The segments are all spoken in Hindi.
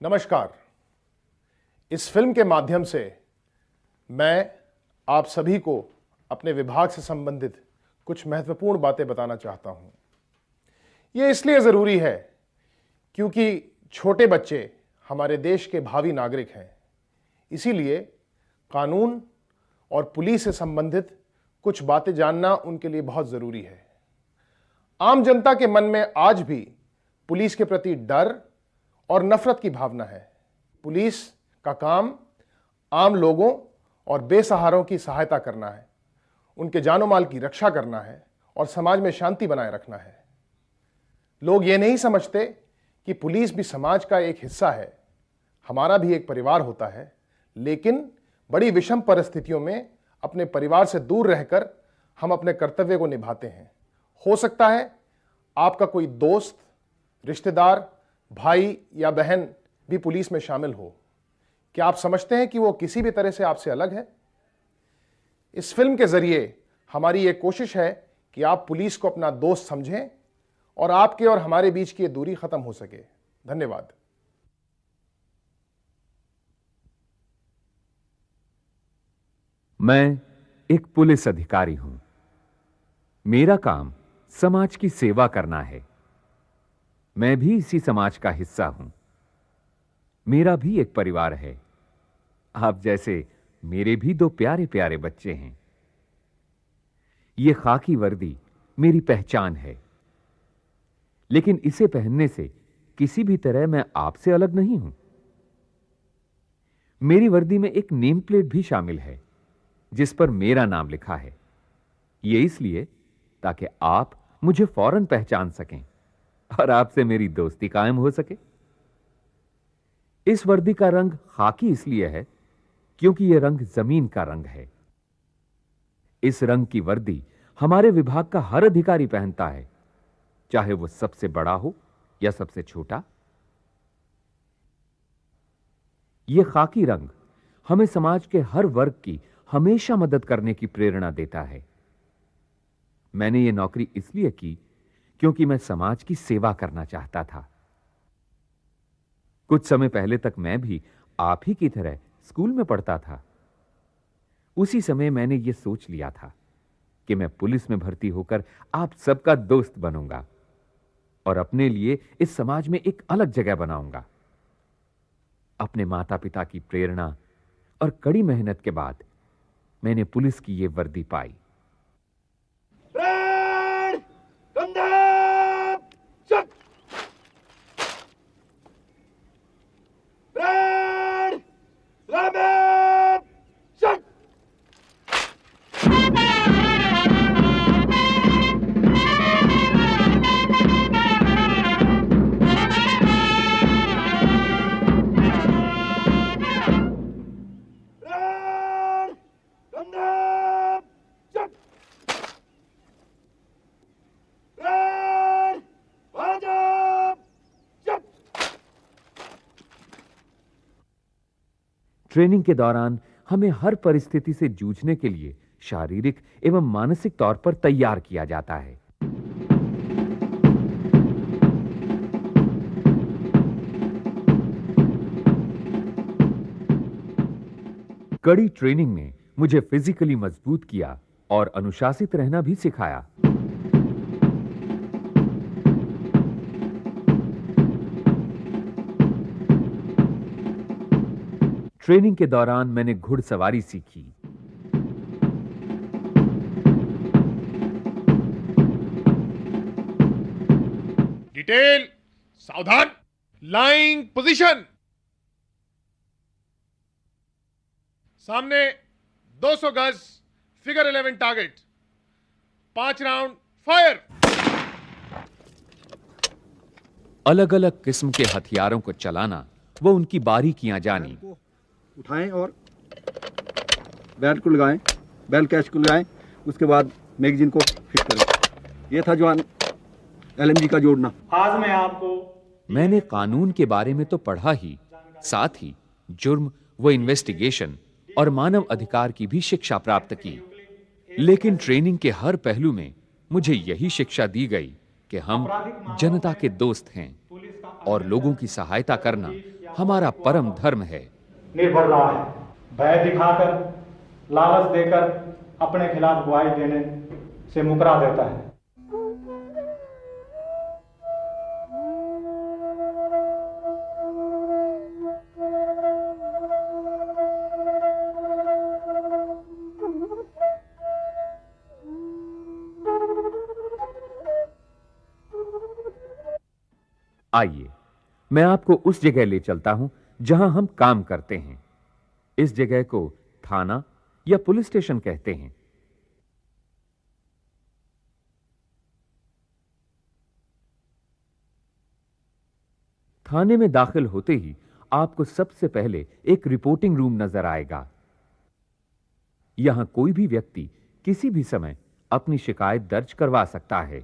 नमस्कार। इस फिल्म के माध्यम से मैं आप सभी को अपने विभाग से संबंधित कुछ महत्वपूर्ण बातें बताना चाहता हूं। यह इसलिए ज़रूरी है क्योंकि छोटे बच्चे हमारे देश के भावी नागरिक हैं। इसीलिए कानून और पुलिस से संबंधित कुछ बातें जानना उनके लिए बहुत ज़रूरी है। आम जनता के मन में आज भी पुलिस के प्रति डर और नफरत की भावना है। पुलिस का काम आम लोगों और बेसहारों की सहायता करना है, उनके जानो माल की रक्षा करना है और समाज में शांति बनाए रखना है। लोग ये नहीं समझते कि पुलिस भी समाज का एक हिस्सा है, हमारा भी एक परिवार होता है, लेकिन बड़ी विषम परिस्थितियों में अपने परिवार से दूर रहकर हम अपने कर्तव्य को निभाते हैं। हो सकता है आपका कोई दोस्त, रिश्तेदार, भाई या बहन भी पुलिस में शामिल हो। क्या आप समझते हैं कि वो किसी भी तरह से आपसे अलग है? इस फिल्म के जरिए हमारी ये कोशिश है कि आप पुलिस को अपना दोस्त समझें और आपके और हमारे बीच की ये दूरी खत्म हो सके। धन्यवाद। मैं एक पुलिस अधिकारी हूं। मेरा काम समाज की सेवा करना है। मैं भी इसी समाज का हिस्सा हूं। मेरा भी एक परिवार है। आप जैसे मेरे भी दो प्यारे प्यारे बच्चे हैं। यह खाकी वर्दी मेरी पहचान है, लेकिन इसे पहनने से किसी भी तरह मैं आपसे अलग नहीं हूं। मेरी वर्दी में एक नेम प्लेट भी शामिल है जिस पर मेरा नाम लिखा है। यह इसलिए ताकि आप मुझे फौरन पहचान सकें और आपसे मेरी दोस्ती कायम हो सके। इस वर्दी का रंग खाकी इसलिए है क्योंकि यह रंग जमीन का रंग है। इस रंग की वर्दी हमारे विभाग का हर अधिकारी पहनता है, चाहे वो सबसे बड़ा हो या सबसे छोटा। यह खाकी रंग हमें समाज के हर वर्ग की हमेशा मदद करने की प्रेरणा देता है। मैंने यह नौकरी इसलिए की क्योंकि मैं समाज की सेवा करना चाहता था। कुछ समय पहले तक मैं भी आप ही की तरह स्कूल में पढ़ता था। उसी समय मैंने यह सोच लिया था कि मैं पुलिस में भर्ती होकर आप सबका दोस्त बनूंगा और अपने लिए इस समाज में एक अलग जगह बनाऊंगा। अपने माता पिता की प्रेरणा और कड़ी मेहनत के बाद मैंने पुलिस की यह वर्दी पाई। ट्रेनिंग के दौरान हमें हर परिस्थिति से जूझने के लिए शारीरिक एवं मानसिक तौर पर तैयार किया जाता है। कड़ी ट्रेनिंग ने मुझे फिजिकली मजबूत किया और अनुशासित रहना भी सिखाया। ट्रेनिंग के दौरान मैंने घुड़सवारी सीखी। डिटेल, सावधान, लाइंग पोजीशन। सामने 200 गज, फिगर 11 टारगेट। 5 round, fire. अलग अलग किस्म के हथियारों को चलाना वो उनकी बारीकियां जानी। उठाएं और बैल को लगाएं, बैल कैच को लगाएं, उसके बाद मैगजीन को फिट करें। यह था जवान एलएमजी का जोड़ना। आज मैं आपको मैंने कानून के बारे में तो पढ़ा ही, साथ ही जुर्म व इन्वेस्टिगेशन और मानव अधिकार की भी शिक्षा प्राप्त की। लेकिन ट्रेनिंग के हर पहलू में मुझे यही शिक्षा दी गई कि हम जनता के दोस्त हैं और लोगों की सहायता करना हमारा परम धर्म है। निर्भर रहा है। भय दिखाकर, लालच देकर अपने खिलाफ गवाही देने से मुकरा देता है। आइए, मैं आपको उस जगह ले चलता हूं जहां हम काम करते हैं। इस जगह को थाना या पुलिस स्टेशन कहते हैं। थाने में दाखिल होते ही आपको सबसे पहले एक रिपोर्टिंग रूम नजर आएगा। यहां कोई भी व्यक्ति किसी भी समय अपनी शिकायत दर्ज करवा सकता है।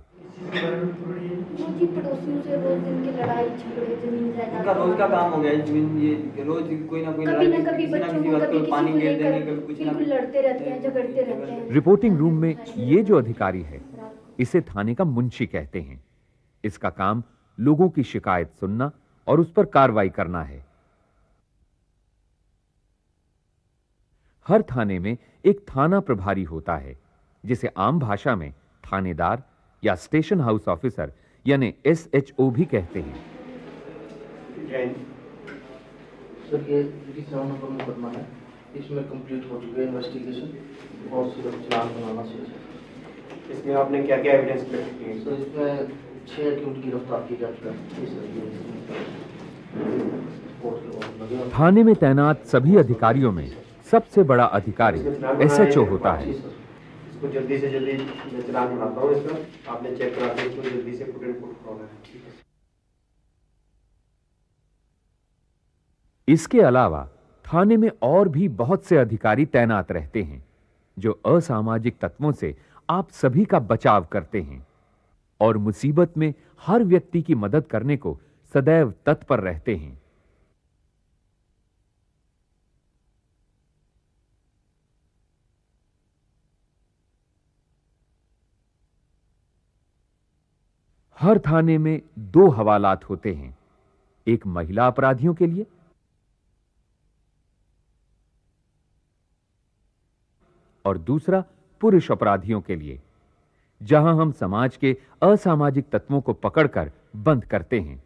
जी, पड़ोसियों से रोज दिन की लड़ाई झगड़े, जमीन इनका जायदाद, रोज का काम हो गया है। जमीन ये रोज कोई ना कोई कभी लड़ाई, ना कभी किसी ना बच्चों किसी को, बात कभी पर किसी पानी को गिर देंगे, लेकर कभी कुछ ना बिल्कुल लड़ते रहते हैं, झगड़ते रहते हैं। रिपोर्टिंग रूम में ये जो अधिकारी है, इसे थाने का मुंशी कहते हैं। इसका काम लोगों की शिकायत सुनना और उस पर कार्रवाई करना है। हर थाने में एक थाना प्रभारी होता है, जिसे आम भाषा में थानेदार या स्टेशन हाउस ऑफिसर यानी SHO भी कहते हैं। सर, ये 3 नंबर मुकदमा है, इसमें कंप्लीट हो चुकी है इन्वेस्टिगेशन और सिर्फ चालान बनाना शेष है। इसमें आपने क्या क्या एविडेंस कलेक्ट किए? सर, इसमें 6 अक्यूट गिरफ्तार किए जा चुके हैं। थाने में तैनात सभी अधिकारियों में सबसे बड़ा अधिकारी SHO होता है। इसको जल्दी से जल्दी मैं चालान बनाता हूँ इसका, आपने चेक करा के इसको जल्दी से पुट एंड पुट करवाना है। इसके अलावा थाने में और भी बहुत से अधिकारी तैनात रहते हैं, जो असामाजिक तत्वों से आप सभी का बचाव करते हैं और मुसीबत में हर व्यक्ति की मदद करने को सदैव तत्पर रहते हैं। हर थाने में 2 हवालात होते हैं, एक महिला अपराधियों के लिए और दूसरा पुरुष अपराधियों के लिए, जहां हम समाज के असामाजिक तत्वों को पकड़कर बंद करते हैं।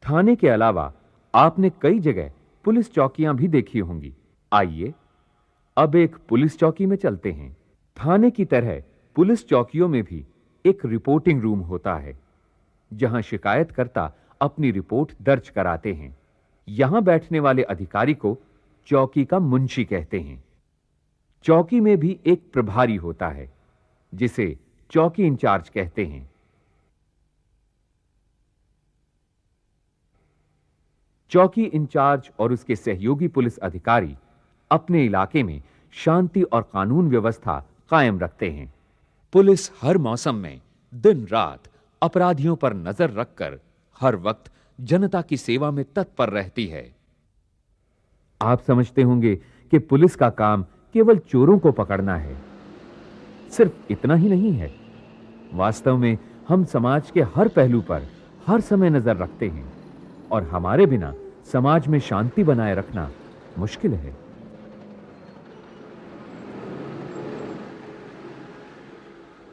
थाने के अलावा आपने कई जगह पुलिस चौकियां भी देखी होंगी। आइए, अब एक पुलिस चौकी में चलते हैं। थाने की तरह पुलिस चौकियों में भी एक रिपोर्टिंग रूम होता है, जहां शिकायतकर्ता अपनी रिपोर्ट दर्ज कराते हैं। यहां बैठने वाले अधिकारी को चौकी का मुंशी कहते हैं। चौकी में भी एक प्रभारी होता है, जिसे चौकी इंचार्ज कहते हैं। चौकी इंचार्ज और उसके सहयोगी पुलिस अधिकारी अपने इलाके में शांति और कानून व्यवस्था कायम रखते हैं। पुलिस हर मौसम में दिन रात अपराधियों पर नजर रखकर हर वक्त जनता की सेवा में तत्पर रहती है। आप समझते होंगे कि पुलिस का काम केवल चोरों को पकड़ना है। सिर्फ इतना ही नहीं है। वास्तव में हम समाज के हर पहलू पर हर समय नजर रखते हैं और हमारे बिना समाज में शांति बनाए रखना मुश्किल है।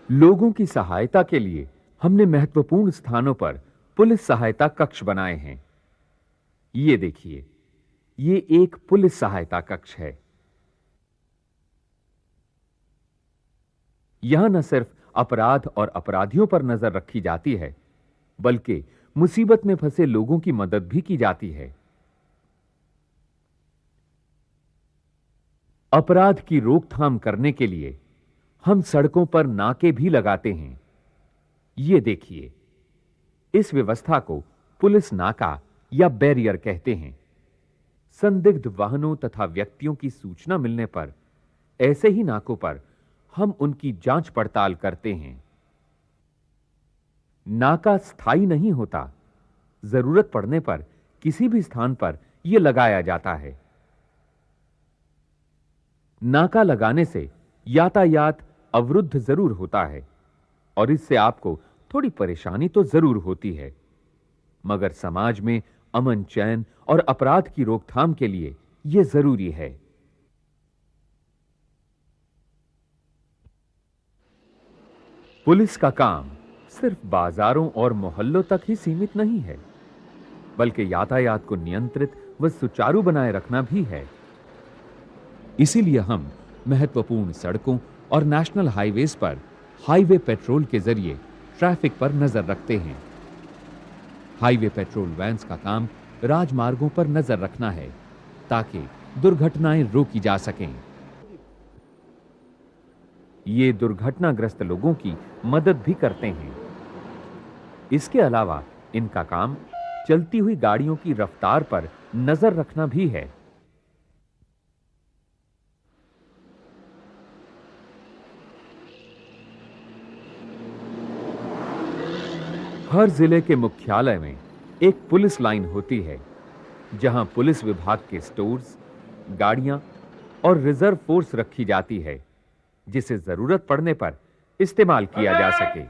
लोगों की सहायता के लिए हमने महत्वपूर्ण स्थानों पर पुलिस सहायता कक्ष बनाए हैं। ये देखिए, ये एक पुलिस सहायता कक्ष है। यहां न सिर्फ अपराध और अपराधियों पर नजर रखी जाती है, बल्कि मुसीबत में फंसे लोगों की मदद भी की जाती है। अपराध की रोकथाम करने के लिए हम सड़कों पर नाके भी लगाते हैं। ये देखिए, इस व्यवस्था को पुलिस नाका या बैरियर कहते हैं। संदिग्ध वाहनों तथा व्यक्तियों की सूचना मिलने पर ऐसे ही नाकों पर हम उनकी जांच पड़ताल करते हैं। नाका स्थायी नहीं होता। जरूरत पड़ने पर किसी भी स्थान पर यह लगाया जाता है। नाका लगाने से यातायात अवरुद्ध जरूर होता है और इससे आपको थोड़ी परेशानी तो जरूर होती है, मगर समाज में अमन चैन और अपराध की रोकथाम के लिए यह जरूरी है। पुलिस का काम सिर्फ बाजारों और मोहल्लों तक ही सीमित नहीं है, बल्कि यातायात को नियंत्रित व सुचारू बनाए रखना भी है। इसीलिए हम महत्वपूर्ण सड़कों और नेशनल हाईवेज पर हाईवे पेट्रोल के जरिए ट्रैफिक पर नजर रखते हैं। हाईवे पेट्रोल वैन्स का काम राजमार्गों पर नजर रखना है ताकि दुर्घटनाएं रोकी जा सकें। ये दुर्घटनाग्रस्त लोगों की मदद भी करते हैं। इसके अलावा इनका काम चलती हुई गाड़ियों की रफ्तार पर नजर रखना भी है। हर जिले के मुख्यालय में एक पुलिस लाइन होती है, जहां पुलिस विभाग के स्टोर्स, गाड़ियां और रिजर्व फोर्स रखी जाती है, जिसे जरूरत पड़ने पर इस्तेमाल किया जा सके।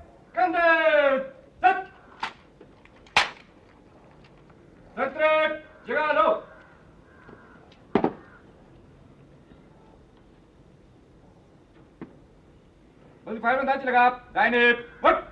जगह लो। फायर में लगा आप।